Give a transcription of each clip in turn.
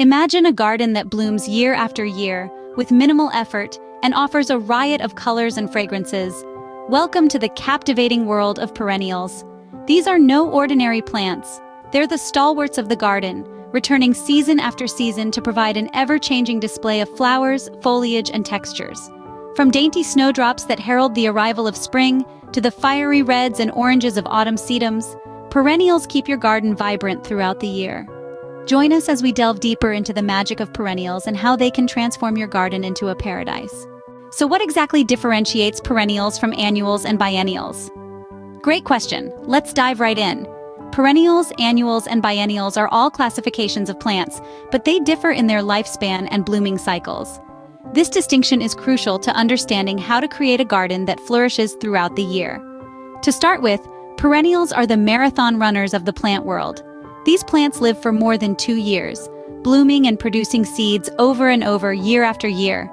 Imagine a garden that blooms year after year, with minimal effort, and offers a riot of colors and fragrances. Welcome to the captivating world of perennials. These are no ordinary plants. They're the stalwarts of the garden, returning season after season to provide an ever-changing display of flowers, foliage, and textures. From dainty snowdrops that herald the arrival of spring, to the fiery reds and oranges of autumn sedums, perennials keep your garden vibrant throughout the year. Join us as we delve deeper into the magic of perennials and how they can transform your garden into a paradise. So what exactly differentiates perennials from annuals and biennials? Great question. Let's dive right in. Perennials, annuals, and biennials are all classifications of plants, but they differ in their lifespan and blooming cycles. This distinction is crucial to understanding how to create a garden that flourishes throughout the year. To start with, perennials are the marathon runners of the plant world. These plants live for more than 2 years, blooming and producing seeds over and over year after year.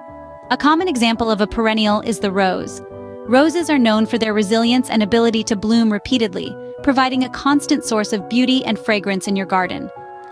A common example of a perennial is the rose. Roses are known for their resilience and ability to bloom repeatedly, providing a constant source of beauty and fragrance in your garden.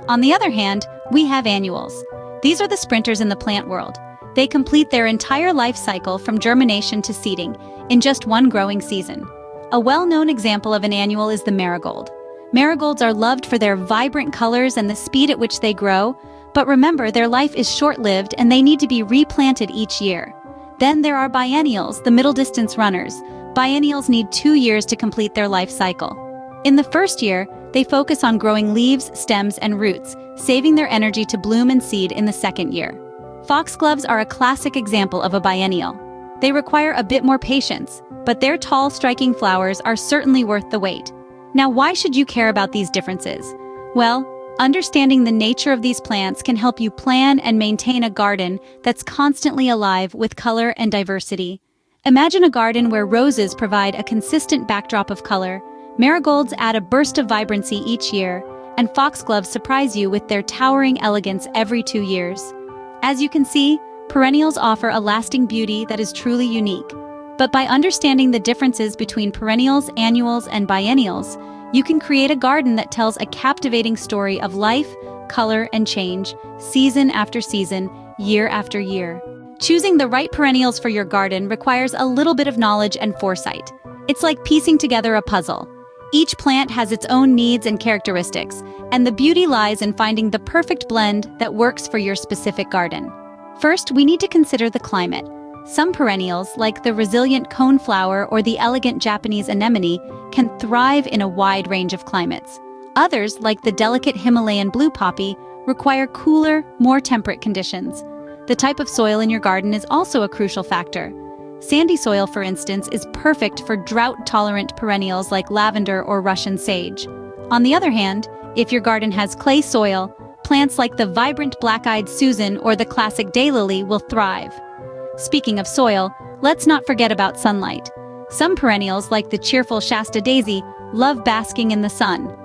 On the other hand, we have annuals. These are the sprinters in the plant world. They complete their entire life cycle from germination to seeding in just one growing season. A well-known example of an annual is the marigold. Marigolds are loved for their vibrant colors and the speed at which they grow, but remember, their life is short-lived and they need to be replanted each year. Then there are biennials, the middle-distance runners. Biennials need 2 years to complete their life cycle. In the first year, they focus on growing leaves, stems, and roots, saving their energy to bloom and seed in the second year. Foxgloves are a classic example of a biennial. They require a bit more patience, but their tall, striking flowers are certainly worth the wait. Now, why should you care about these differences? Well, understanding the nature of these plants can help you plan and maintain a garden that's constantly alive with color and diversity. Imagine a garden where roses provide a consistent backdrop of color, marigolds add a burst of vibrancy each year, and foxgloves surprise you with their towering elegance every 2 years. As you can see, perennials offer a lasting beauty that is truly unique. But by understanding the differences between perennials, annuals, and biennials, you can create a garden that tells a captivating story of life, color, and change, season after season, year after year. Choosing the right perennials for your garden requires a little bit of knowledge and foresight. It's like piecing together a puzzle. Each plant has its own needs and characteristics, and the beauty lies in finding the perfect blend that works for your specific garden. First, we need to consider the climate. Some perennials, like the resilient coneflower or the elegant Japanese anemone, can thrive in a wide range of climates. Others, like the delicate Himalayan blue poppy, require cooler, more temperate conditions. The type of soil in your garden is also a crucial factor. Sandy soil, for instance, is perfect for drought-tolerant perennials like lavender or Russian sage. On the other hand, if your garden has clay soil, plants like the vibrant black-eyed Susan or the classic daylily will thrive. Speaking of soil, let's not forget about sunlight. Some perennials, like the cheerful Shasta daisy, love basking in the sun.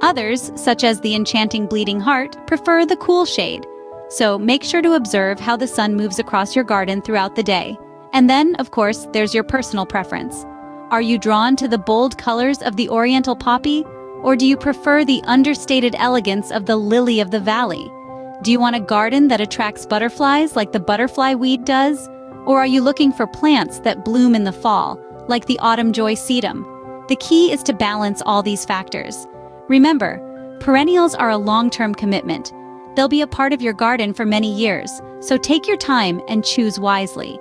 Others, such as the enchanting bleeding heart, prefer the cool shade. So make sure to observe how the sun moves across your garden throughout the day. And then, of course, there's your personal preference. Are you drawn to the bold colors of the oriental poppy? Or do you prefer the understated elegance of the lily of the valley? Do you want a garden that attracts butterflies like the butterfly weed does? Or are you looking for plants that bloom in the fall, like the autumn joy sedum? The key is to balance all these factors. Remember, perennials are a long-term commitment. They'll be a part of your garden for many years, so take your time and choose wisely.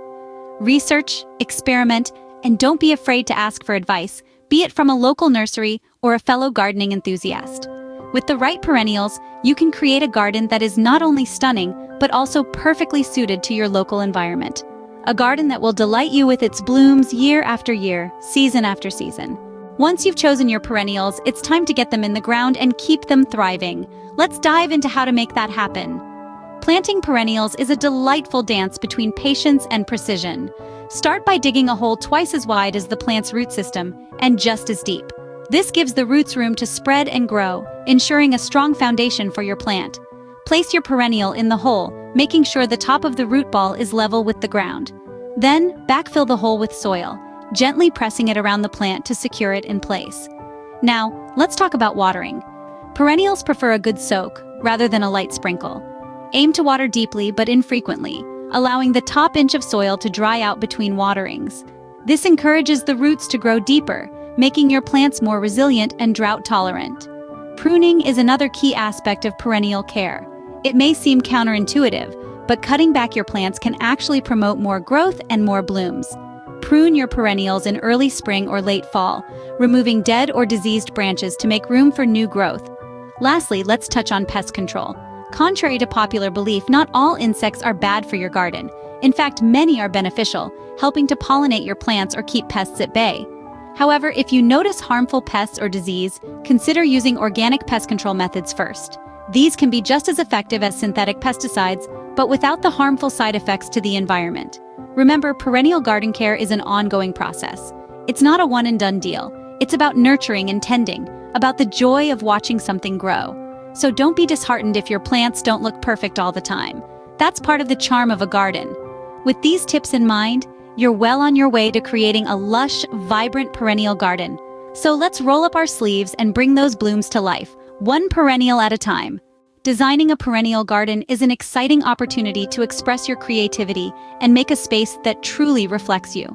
Research, experiment, and don't be afraid to ask for advice, be it from a local nursery or a fellow gardening enthusiast. With the right perennials, you can create a garden that is not only stunning, but also perfectly suited to your local environment. A garden that will delight you with its blooms year after year, season after season. Once you've chosen your perennials, it's time to get them in the ground and keep them thriving. Let's dive into how to make that happen. Planting perennials is a delightful dance between patience and precision. Start by digging a hole twice as wide as the plant's root system and just as deep. This gives the roots room to spread and grow, ensuring a strong foundation for your plant. Place your perennial in the hole, making sure the top of the root ball is level with the ground. Then, backfill the hole with soil, gently pressing it around the plant to secure it in place. Now, let's talk about watering. Perennials prefer a good soak, rather than a light sprinkle. Aim to water deeply but infrequently, allowing the top inch of soil to dry out between waterings. This encourages the roots to grow deeper, making your plants more resilient and drought-tolerant. Pruning is another key aspect of perennial care. It may seem counterintuitive, but cutting back your plants can actually promote more growth and more blooms. Prune your perennials in early spring or late fall, removing dead or diseased branches to make room for new growth. Lastly, let's touch on pest control. Contrary to popular belief, not all insects are bad for your garden. In fact, many are beneficial, helping to pollinate your plants or keep pests at bay. However, if you notice harmful pests or disease, consider using organic pest control methods first. These can be just as effective as synthetic pesticides, but without the harmful side effects to the environment. Remember, perennial garden care is an ongoing process. It's not a one-and-done deal. It's about nurturing and tending, about the joy of watching something grow. So don't be disheartened if your plants don't look perfect all the time. That's part of the charm of a garden. With these tips in mind, you're well on your way to creating a lush, vibrant perennial garden. So let's roll up our sleeves and bring those blooms to life, one perennial at a time. Designing a perennial garden is an exciting opportunity to express your creativity and make a space that truly reflects you.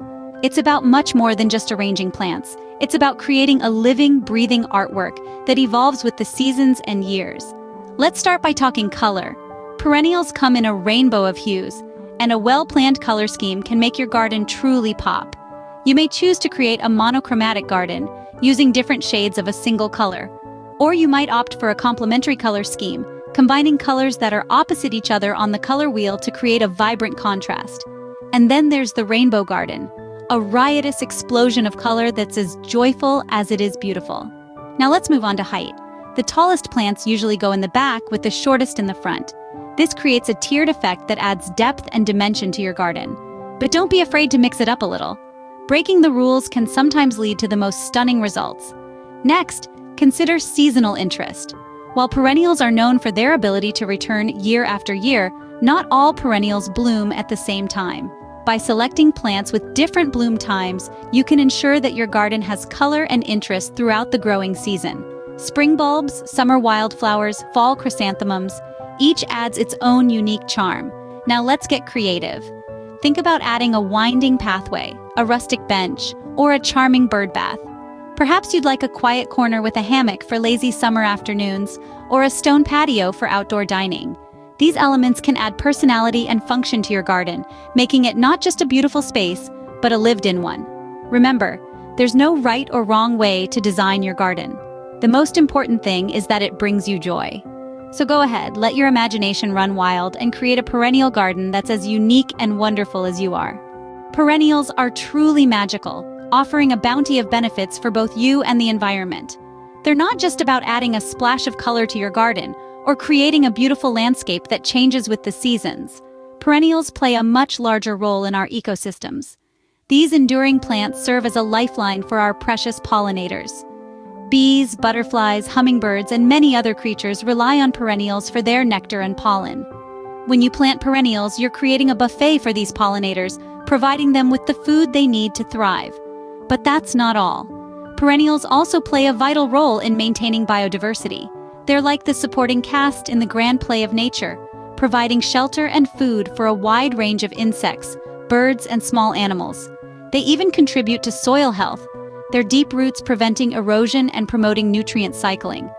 It's about much more than just arranging plants. It's about creating a living, breathing artwork that evolves with the seasons and years. Let's start by talking color. Perennials come in a rainbow of hues, and a well-planned color scheme can make your garden truly pop. You may choose to create a monochromatic garden, using different shades of a single color. Or you might opt for a complementary color scheme, combining colors that are opposite each other on the color wheel to create a vibrant contrast. And then there's the rainbow garden, a riotous explosion of color that's as joyful as it is beautiful. Now let's move on to height. The tallest plants usually go in the back with the shortest in the front. This creates a tiered effect that adds depth and dimension to your garden. But don't be afraid to mix it up a little. Breaking the rules can sometimes lead to the most stunning results. Next, consider seasonal interest. While perennials are known for their ability to return year after year, not all perennials bloom at the same time. By selecting plants with different bloom times, you can ensure that your garden has color and interest throughout the growing season. Spring bulbs, summer wildflowers, fall chrysanthemums, each adds its own unique charm. Now let's get creative. Think about adding a winding pathway, a rustic bench, or a charming bird bath. Perhaps you'd like a quiet corner with a hammock for lazy summer afternoons, or a stone patio for outdoor dining. These elements can add personality and function to your garden, making it not just a beautiful space, but a lived-in one. Remember, there's no right or wrong way to design your garden. The most important thing is that it brings you joy. So go ahead, let your imagination run wild and create a perennial garden that's as unique and wonderful as you are. Perennials are truly magical, offering a bounty of benefits for both you and the environment. They're not just about adding a splash of color to your garden or creating a beautiful landscape that changes with the seasons. Perennials play a much larger role in our ecosystems. These enduring plants serve as a lifeline for our precious pollinators. Bees, butterflies, hummingbirds, and many other creatures rely on perennials for their nectar and pollen. When you plant perennials, you're creating a buffet for these pollinators, providing them with the food they need to thrive. But that's not all. Perennials also play a vital role in maintaining biodiversity. They're like the supporting cast in the grand play of nature, providing shelter and food for a wide range of insects, birds, and small animals. They even contribute to soil health, their deep roots preventing erosion and promoting nutrient cycling.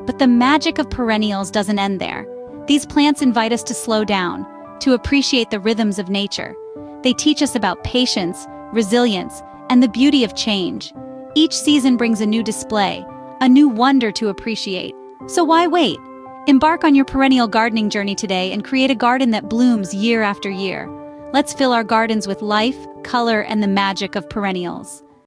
But the magic of perennials doesn't end there. These plants invite us to slow down, to appreciate the rhythms of nature. They teach us about patience, resilience, and the beauty of change. Each season brings a new display, a new wonder to appreciate. So why wait? Embark on your perennial gardening journey today and create a garden that blooms year after year. Let's fill our gardens with life, color, and the magic of perennials.